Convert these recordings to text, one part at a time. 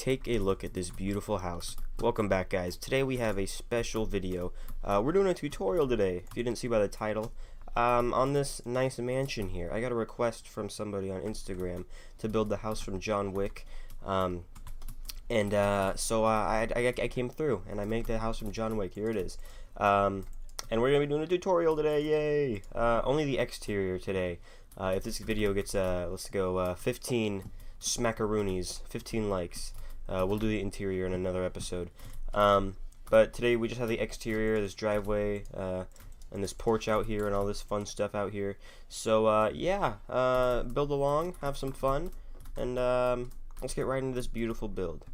take a look at this beautiful house. Welcome back, guys. Today we have a special video. We're doing a tutorial today, if you didn't see by the title, on this nice mansion here. I got a request from somebody on Instagram to build the house from John Wick, so I came through and I made the house from John Wick. Here it is. And we're going to be doing a tutorial today, yay! Only the exterior today. If this video gets, let's go, 15 smackaroonies, 15 likes, we'll do the interior in another episode. But today we just have the exterior, this driveway, and this porch out here, and all this fun stuff out here. So, yeah, build along, have some fun, and let's get right into this beautiful build.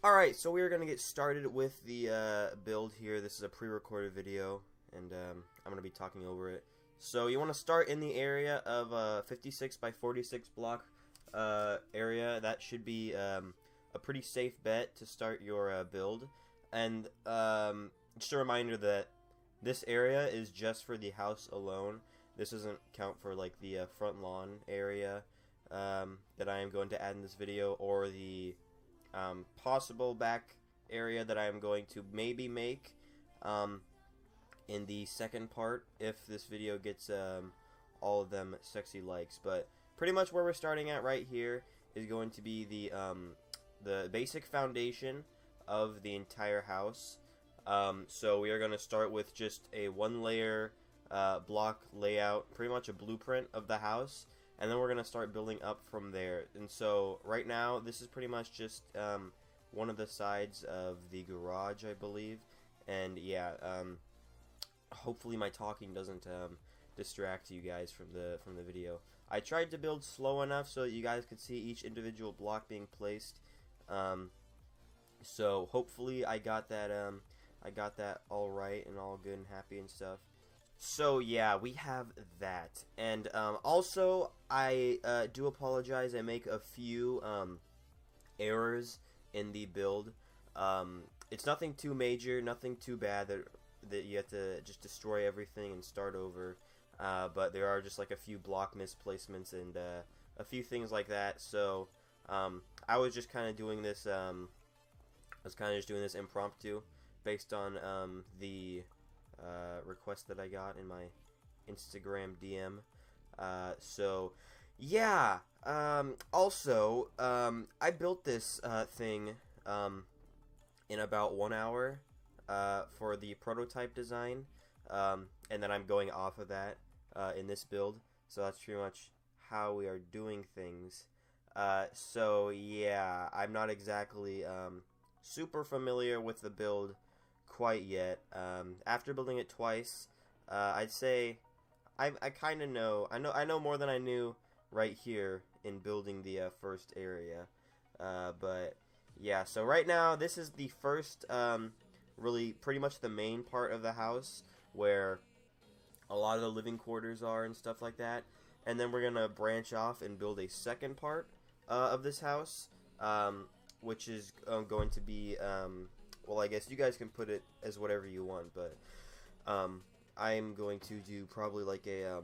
Alright, so we're going to get started with the build here. This is a pre-recorded video, and I'm going to be talking over it. So you want to start in the area of a 56 by 46 block area. That should be a pretty safe bet to start your build. And just a reminder that this area is just for the house alone. This doesn't count for like the front lawn area that I am going to add in this video, or the possible back area that I am going to maybe make in the second part if this video gets all of them sexy likes. But pretty much where we're starting at right here is going to be the basic foundation of the entire house. So we are going to start with just a one-layer block layout, pretty much a blueprint of the house, and then we're going to start building up from there. And so right now this is pretty much just one of the sides of the garage, I believe. And yeah, hopefully my talking doesn't distract you guys from the video. I tried to build slow enough so that you guys could see each individual block being placed. So hopefully I got that all right and all good and happy and stuff. So yeah, we have that. And also I do apologize. I make a few errors in the build. It's nothing too major, nothing too bad that you have to just destroy everything and start over. But there are just like a few block misplacements and a few things like that. So I was just kind of doing this. Impromptu, based on the request that I got in my Instagram DM. So yeah. Also, I built this thing in about 1 hour for the prototype design. And then I'm going off of that in this build, so that's pretty much how we are doing things. So yeah, I'm not exactly super familiar with the build quite yet. After building it twice, I'd say I kind of know. I know more than I knew right here in building the first area. But yeah, so right now this is the first, really pretty much the main part of the house, where a lot of the living quarters are and stuff like that. And then we're gonna branch off and build a second part of this house, which is going to be, well, I guess you guys can put it as whatever you want, but I'm going to do probably like a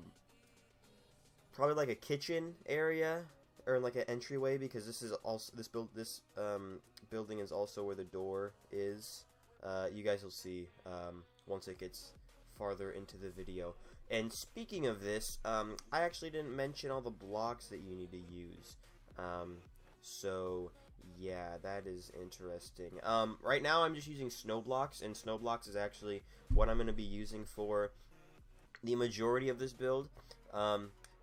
kitchen area, or like an entryway, because this is also building is also where the door is. You guys will see once it gets farther into the video. And speaking of this, I actually didn't mention all the blocks that you need to use. So yeah, that is interesting. Right now I'm just using snow blocks, and snow blocks is actually what I'm going to be using for the majority of this build.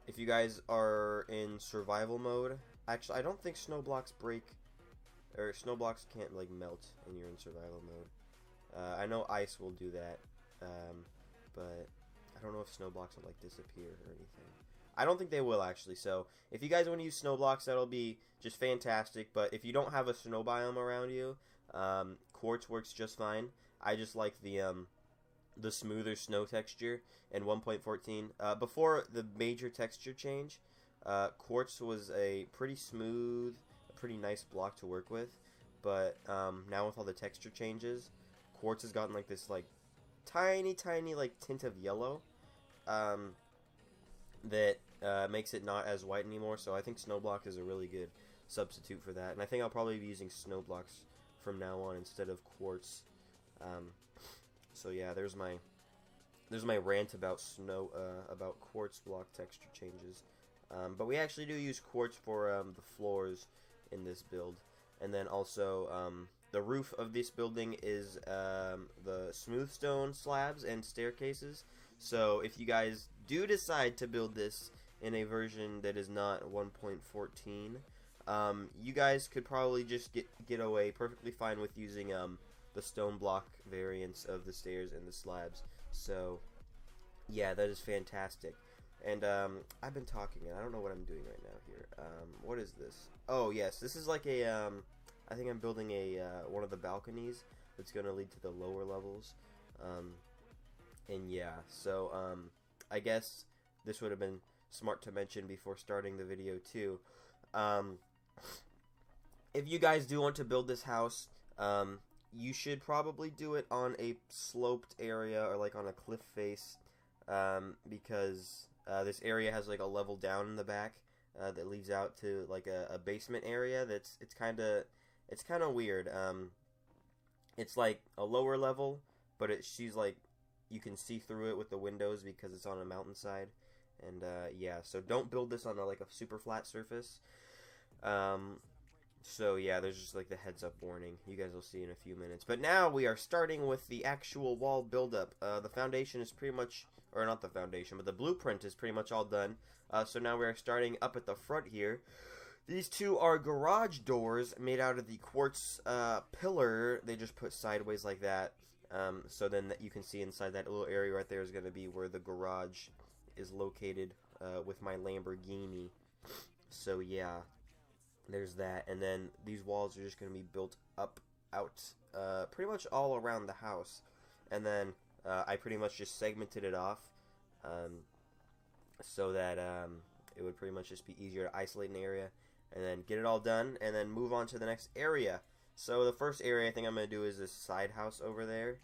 If you guys are in survival mode, actually I don't think snow blocks break, or snow blocks can't like melt when you're in survival mode. I know ice will do that, but I don't know if snow blocks will like disappear or anything. I don't think they will, actually. So if you guys want to use snow blocks, that'll be just fantastic. But if you don't have a snow biome around you, quartz works just fine. I just like the smoother snow texture in 1.14. Before the major texture change, quartz was a pretty smooth, a pretty nice block to work with. But now with all the texture changes, quartz has gotten like this like tiny like tint of yellow that makes it not as white anymore. So I think Snowblock is a really good substitute for that. And I think I'll probably be using snow blocks from now on instead of quartz. So yeah, there's my rant about about quartz block texture changes. But we actually do use quartz for the floors in this build, and then also the roof of this building is the smooth stone slabs and staircases. So if you guys do decide to build this in a version that is not 1.14, you guys could probably just get away perfectly fine with using the stone block variants of the stairs and the slabs. So yeah, that is fantastic. And I've been talking and I don't know what I'm doing right now here. What is this? Oh yes, this is like a I think I'm building a one of the balconies that's gonna lead to the lower levels. And yeah, so I guess this would have been smart to mention before starting the video too. If you guys do want to build this house, you should probably do it on a sloped area or like on a cliff face, because this area has like a level down in the back that leads out to like a basement area. It's kind of weird. It's like a lower level, but she's like, you can see through it with the windows because it's on a mountainside. And yeah, so don't build this on like a super flat surface. So yeah, there's just like the heads up warning. You guys will see in a few minutes. But now we are starting with the actual wall buildup. The foundation is pretty much, or not the foundation, but the blueprint is pretty much all done. So now we are starting up at the front here. These two are garage doors made out of the quartz pillar. They just put sideways like that. So then that you can see inside that little area right there is going to be where the garage is located with my Lamborghini. So yeah, there's that. And then these walls are just going to be built out pretty much all around the house. And then I pretty much just segmented it off so that it would pretty much just be easier to isolate an area and then get it all done and then move on to the next area. So the first area I think I'm going to do is this side house over there.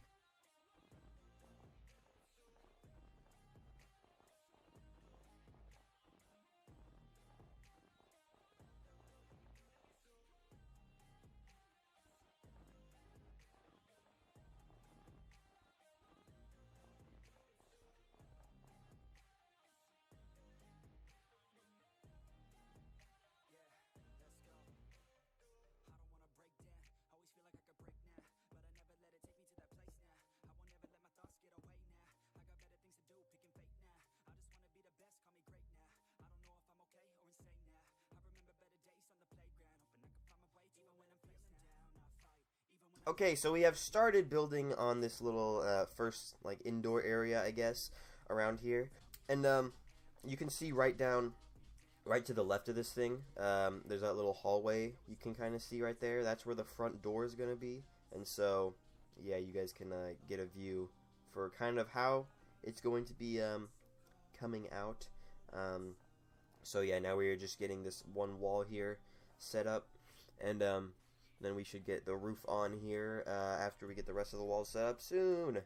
Okay, so we have started building on this little first like indoor area, I guess, around here, and you can see right to the left of this thing, there's that little hallway you can kind of see right there. That's where the front door is gonna be, and so yeah, you guys can get a view for kind of how it's going to be coming out. So yeah, now we are just getting this one wall here set up, and then we should get the roof on here after we get the rest of the walls set up soon.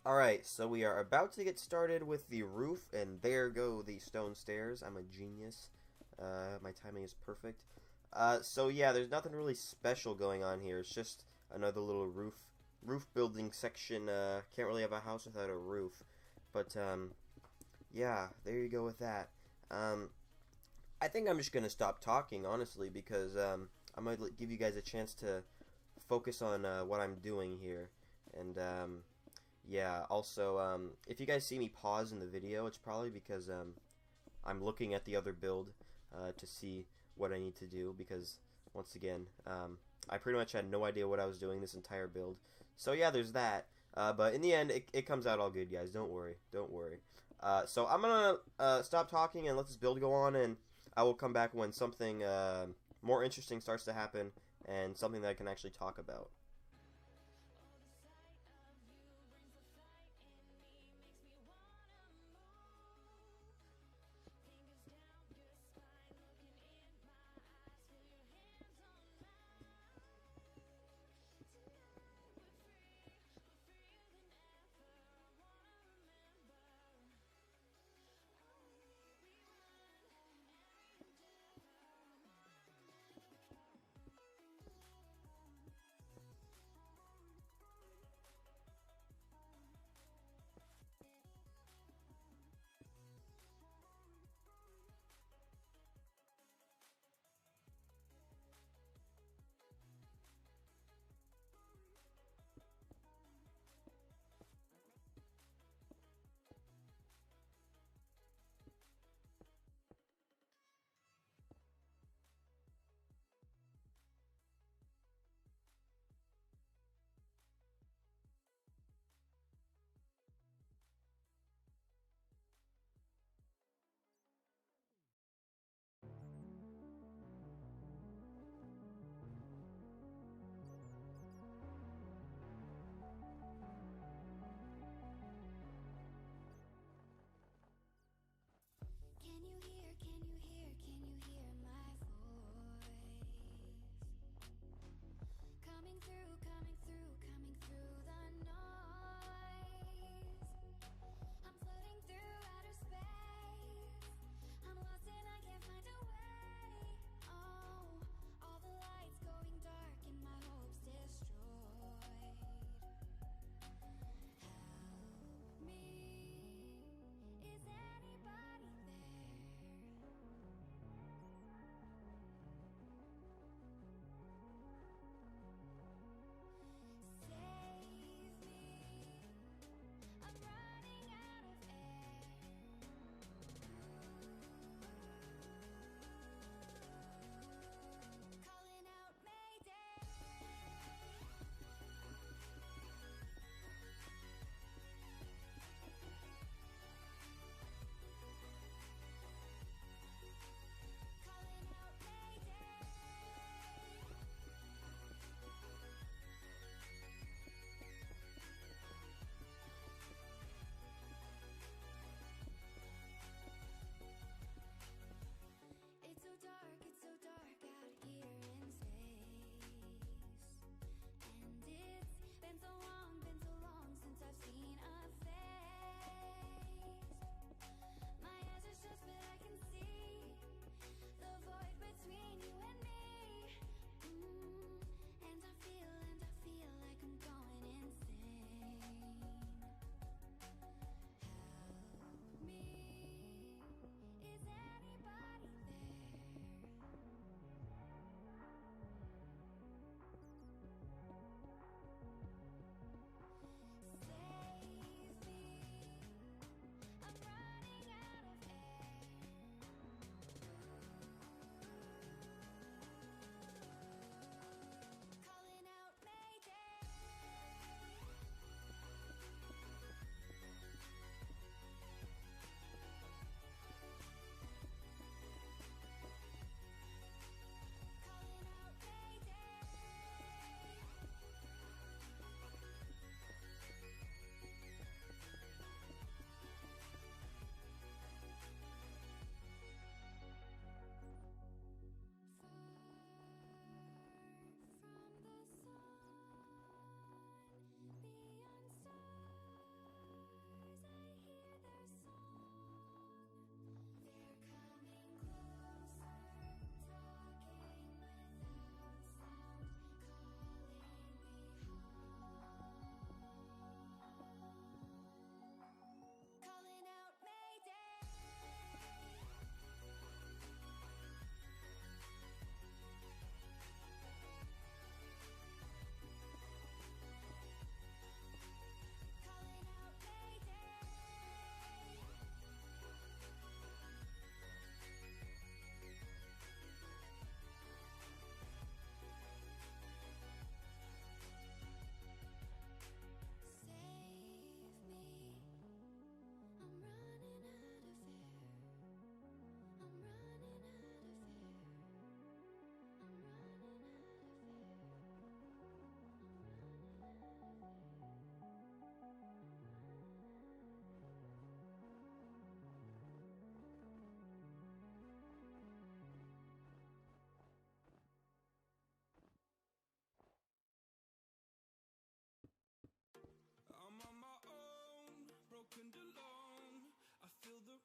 Alright, so we are about to get started with the roof, and there go the stone stairs. I'm a genius. My timing is perfect. So yeah, there's nothing really special going on here. It's just another little roof building section. Can't really have a house without a roof. But, yeah, there you go with that. I think I'm just going to stop talking, honestly, because I'm going to give you guys a chance to focus on what I'm doing here. And, yeah, also, if you guys see me pause in the video, it's probably because I'm looking at the other build to see what I need to do, because, once again, I pretty much had no idea what I was doing this entire build. So, yeah, there's that. But in the end, it comes out all good, guys. Don't worry. Don't worry. So I'm going to stop talking and let this build go on, and I will come back when something more interesting starts to happen and something that I can actually talk about.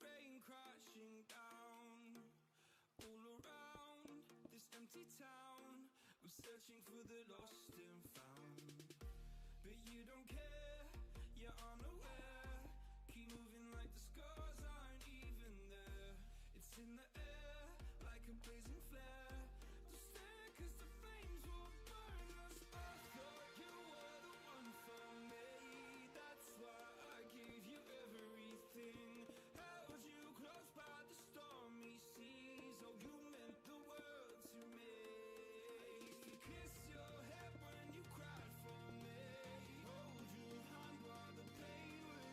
rain crashing down all around this empty town. I'm searching for the lost and found, but you don't care, you're unaware. Keep moving like the scars aren't even there. It's in the air like a blazing flare. Don't stare 'cause the flames will burn us. I thought you were the one for me. That's why I gave you everything. Held you close by the stormy seas. Oh, you meant the world to me. I used to kiss your head when you cried for me. Hold your hand while the pain was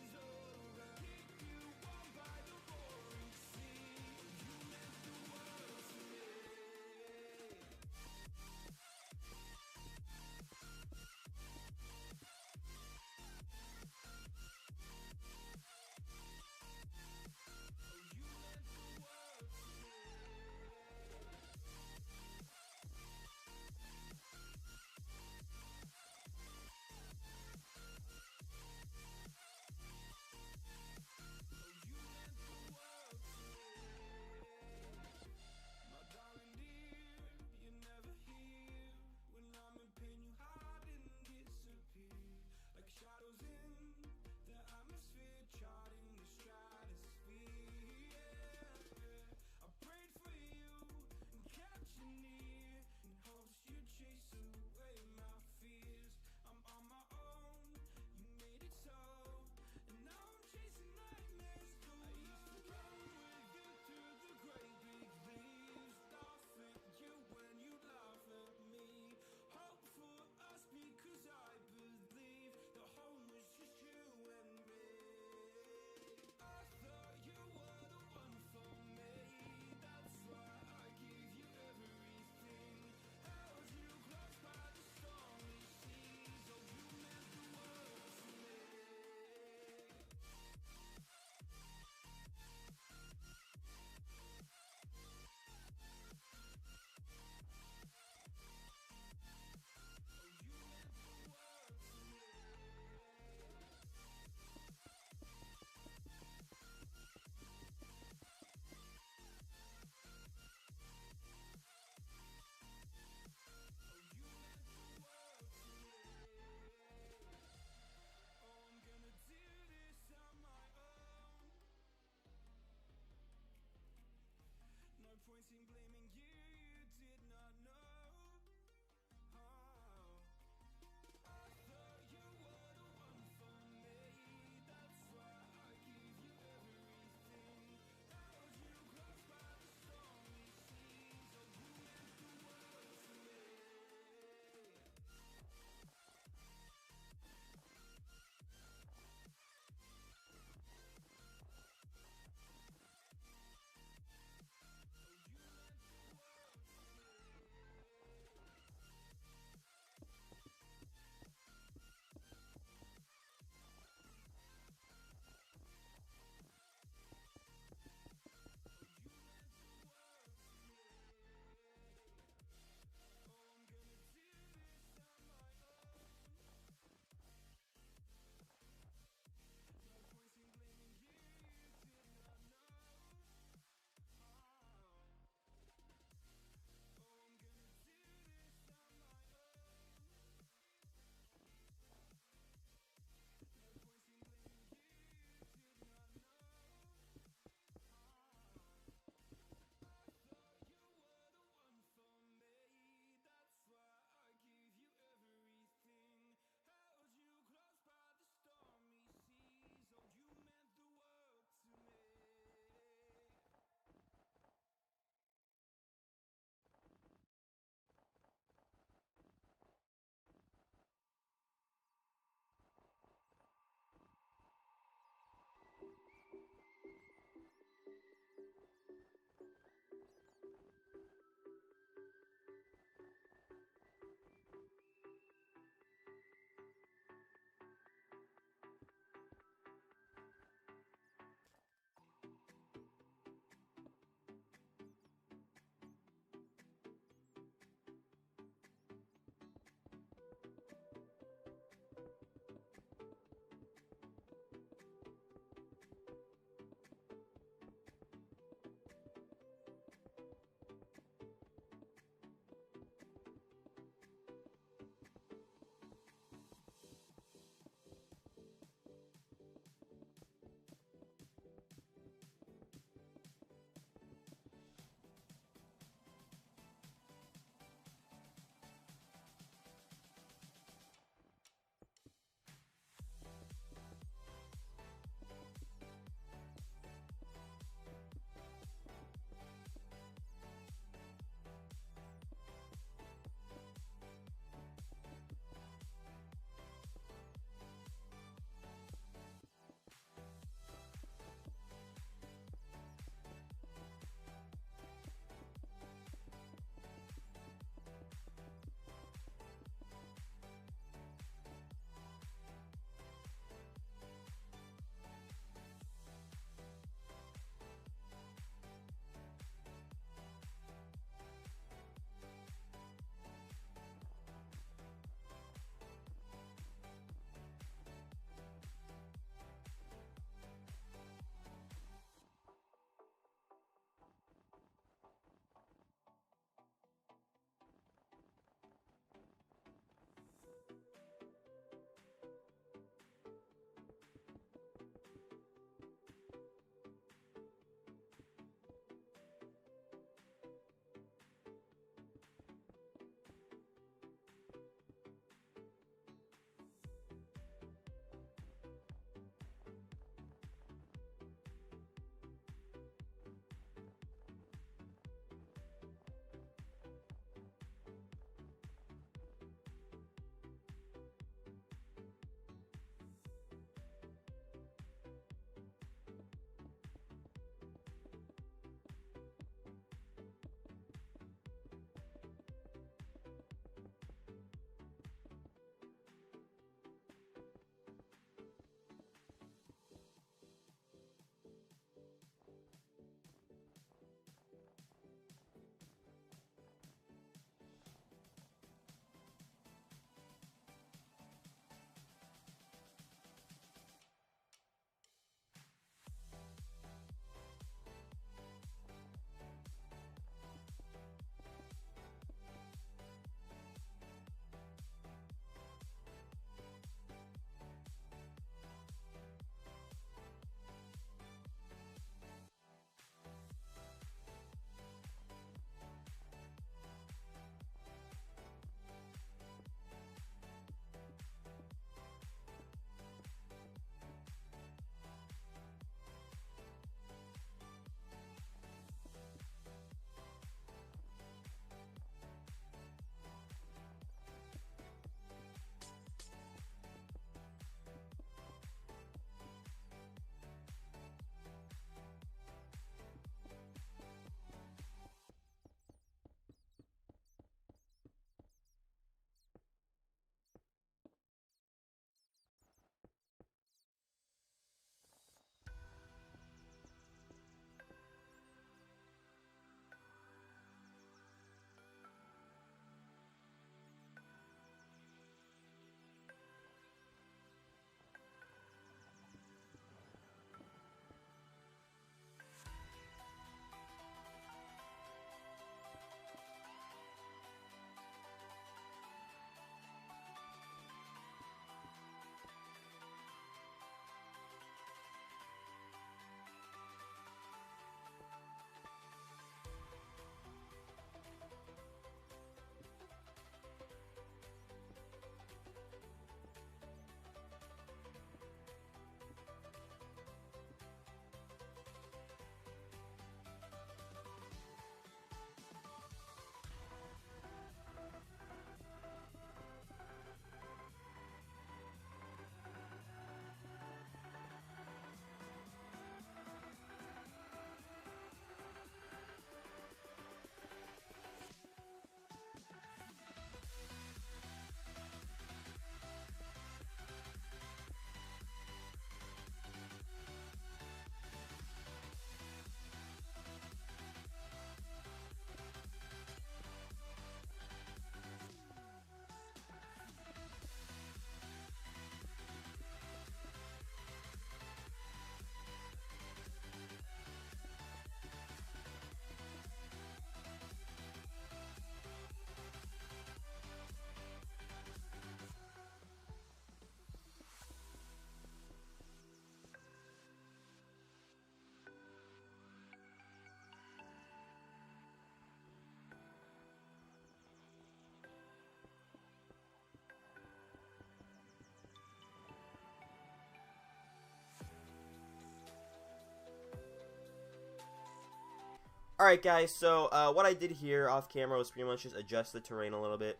Alright guys, so what I did here off camera was pretty much just adjust the terrain a little bit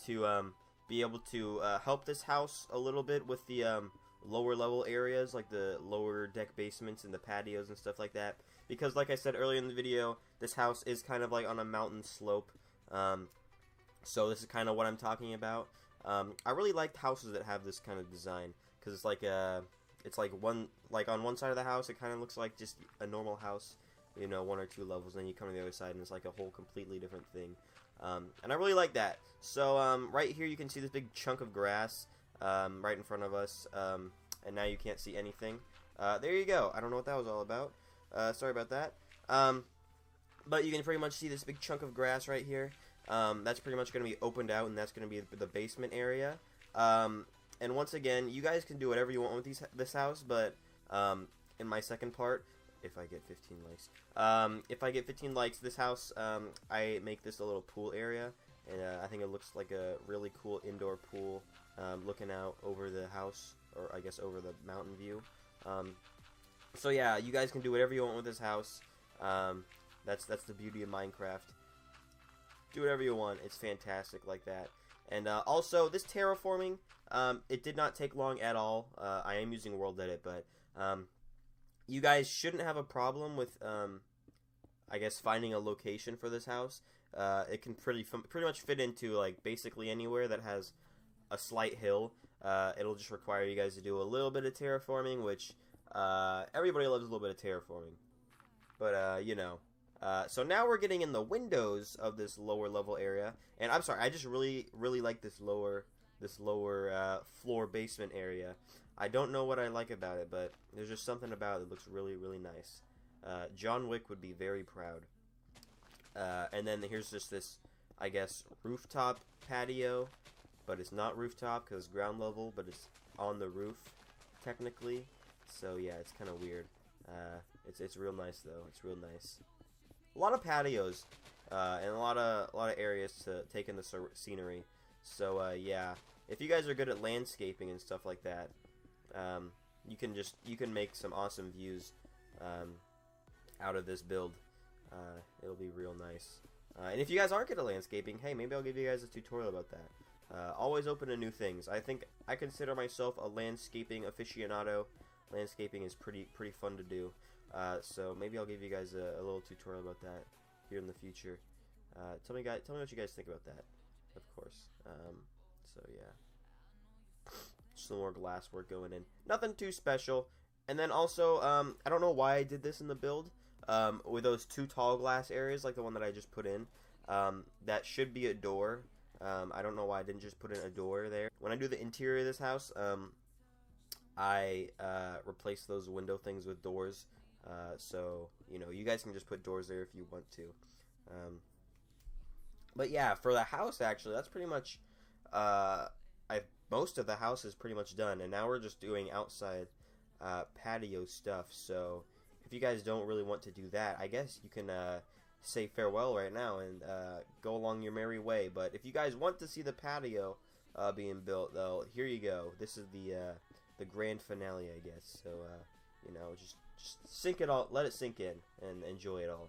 to be able to help this house a little bit with the lower level areas, like the lower deck basements and the patios and stuff like that. Because like I said earlier in the video, this house is kind of like on a mountain slope. So this is kind of what I'm talking about. I really like houses that have this kind of design, because it's like on one side of the house it kind of looks like just a normal house, you know, 1 or 2 levels, and then you come to the other side and it's like a whole completely different thing. And I really like that. So right here you can see this big chunk of grass right in front of us, and now you can't see anything. There you go. I don't know what that was all about. Sorry about that. But you can pretty much see this big chunk of grass right here. That's pretty much going to be opened out, and that's going to be the basement area. And once again, you guys can do whatever you want with this house, but in my second part, if I get 15 likes, this house, I make this a little pool area, and I think it looks like a really cool indoor pool, looking out over the house, or I guess over the mountain view. So yeah, you guys can do whatever you want with this house. That's the beauty of Minecraft. Do whatever you want. It's fantastic like that. And also, this terraforming, it did not take long at all. I am using WorldEdit, but you guys shouldn't have a problem with, I guess, finding a location for this house. It can pretty much fit into like basically anywhere that has a slight hill. It'll just require you guys to do a little bit of terraforming, which everybody loves a little bit of terraforming. But you know. So now we're getting in the windows of this lower level area, and I'm sorry, I just really like this lower floor basement area. I don't know what I like about it, but there's just something about it that looks really nice. John Wick would be very proud. And then here's just this, I guess, rooftop patio, but it's not rooftop because it's ground level, but it's on the roof technically. So yeah, it's kind of weird. It's real nice though. It's real nice. A lot of patios and a lot of areas to take in the scenery. So yeah, if you guys are good at landscaping and stuff like that, you can make some awesome views out of this build. It'll be real nice. And if you guys aren't good at landscaping, hey, maybe I'll give you guys a tutorial about that. Always open to new things. I consider myself a landscaping aficionado. Landscaping is pretty fun to do. So maybe I'll give you guys a little tutorial about that here in the future. Tell me what you guys think about that, of course. So yeah, just some more glass work going in. Nothing too special. And then also, I don't know why I did this in the build with those 2 tall glass areas, like the one that I just put in. That should be a door. I don't know why I didn't just put in a door there. When I do the interior of this house, I replace those window things with doors. So, you know, you guys can just put doors there if you want to. But yeah, for the house, actually, that's pretty much, most of the house is pretty much done. And now we're just doing outside patio stuff. So if you guys don't really want to do that, I guess you can say farewell right now and go along your merry way. But if you guys want to see the patio being built, though, here you go. This is the grand finale, I guess. So, you know, just sink it all, let it sink in, and enjoy it all.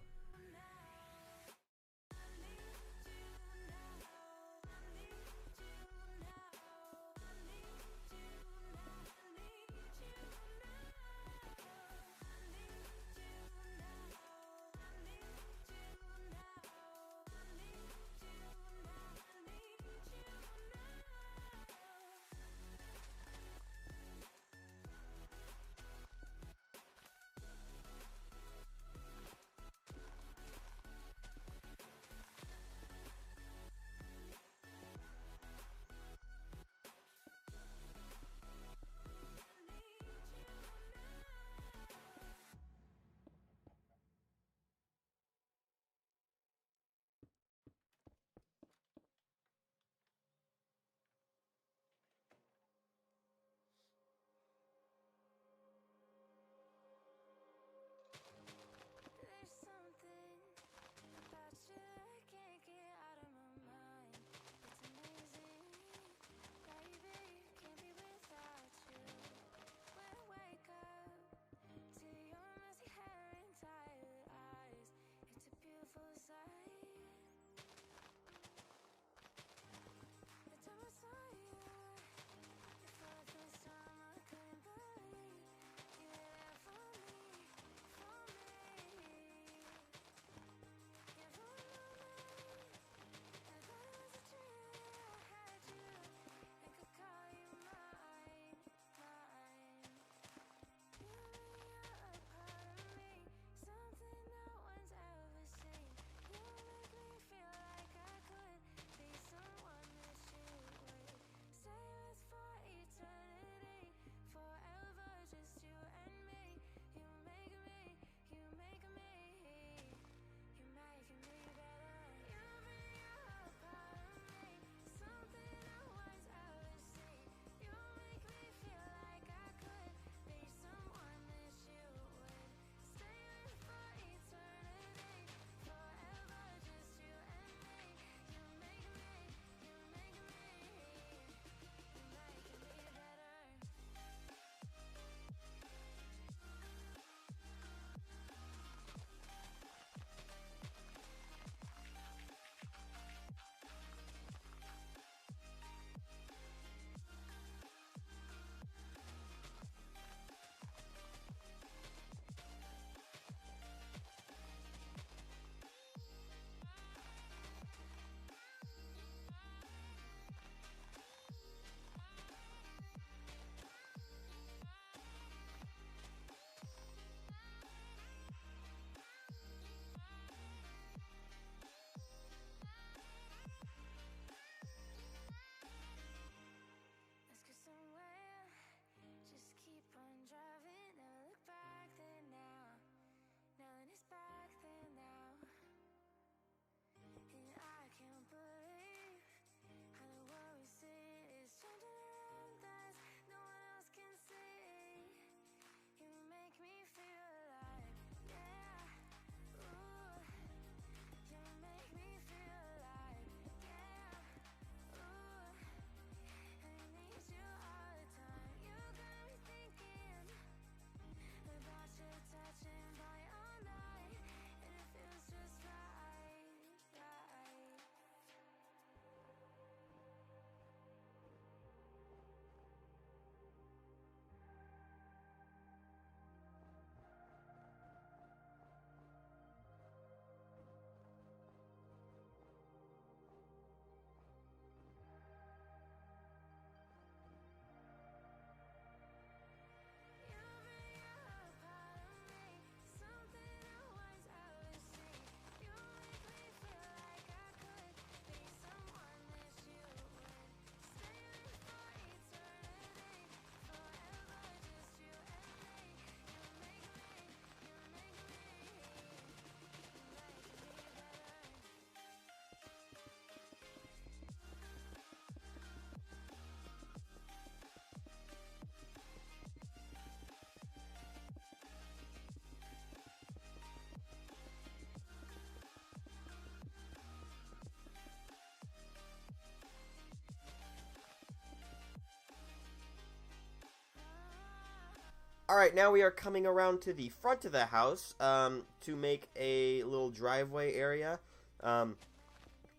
Alright, now we are coming around to the front of the house to make a little driveway area.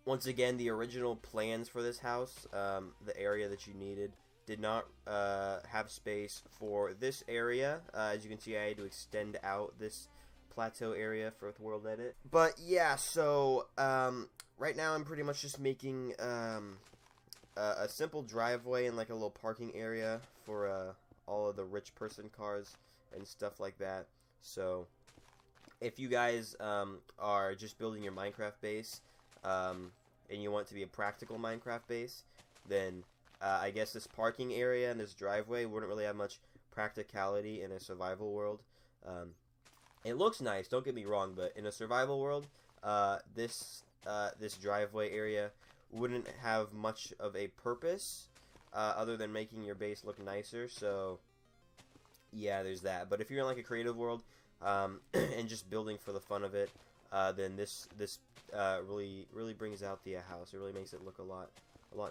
Once again, the original plans for this house, the area that you needed, did not have space for this area. As you can see, I had to extend out this plateau area for the World Edit. But yeah, so right now I'm pretty much just making a simple driveway and like a little parking area for all of the rich person cars and stuff like that. So if you guys are just building your Minecraft base and you want it to be a practical Minecraft base, then I guess this parking area and this driveway wouldn't really have much practicality in a survival world. It looks nice, don't get me wrong, but in a survival world, this driveway area wouldn't have much of a purpose other than making your base look nicer. So yeah, there's that. But if you're in like a creative world and just building for the fun of it, then this really brings out the house. It really makes it look a lot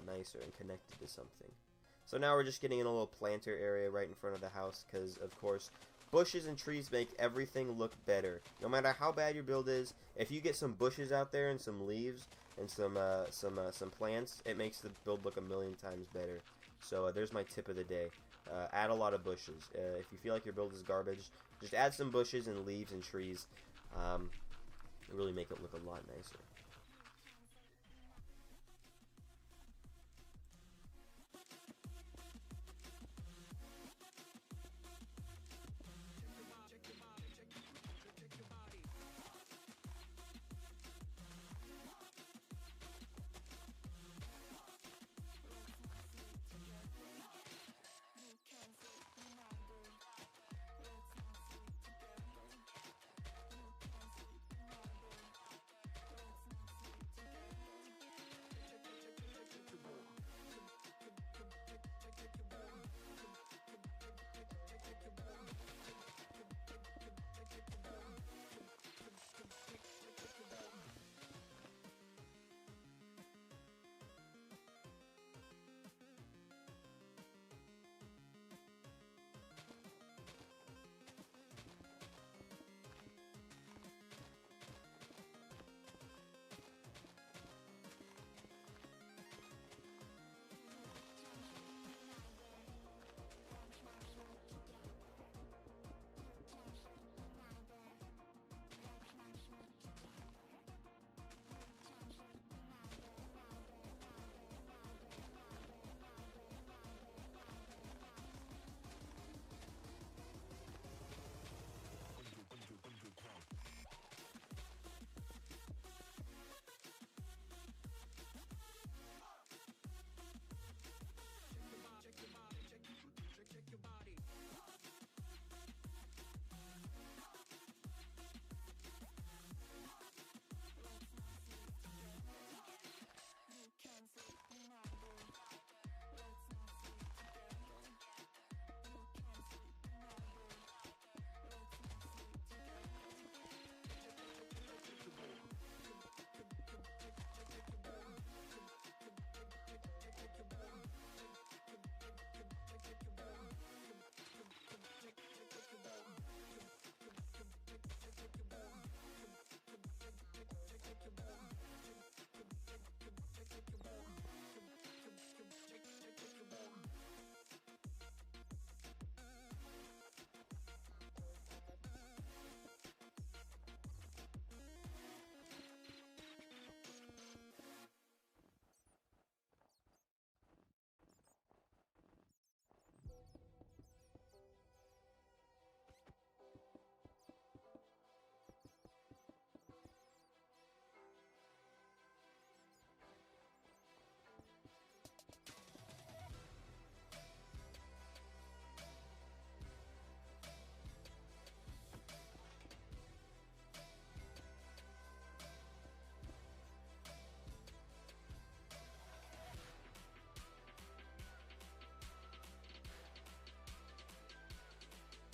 nicer and connected to something. So now we're just getting in a little planter area right in front of the house because, of course, bushes and trees make everything look better. No matter how bad your build is, if you get some bushes out there and some leaves and some plants, it makes the build look a million times better. So there's my tip of the day. Add a lot of bushes. If you feel like your build is garbage, just add some bushes and leaves and trees. Really make it look a lot nicer.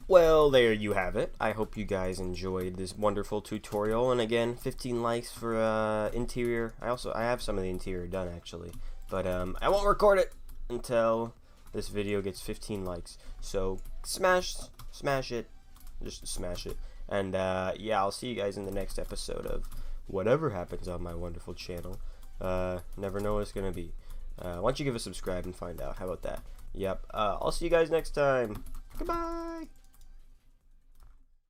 Well, there you have it. I hope you guys enjoyed this wonderful tutorial. And again, 15 likes for interior. I have some of the interior done actually, but I won't record it until this video gets 15 likes. So smash it, just smash it. And yeah, I'll see you guys in the next episode of whatever happens on my wonderful channel. Never know what it's gonna be. Why don't you give a subscribe and find out? How about that? Yep. I'll see you guys next time. Goodbye.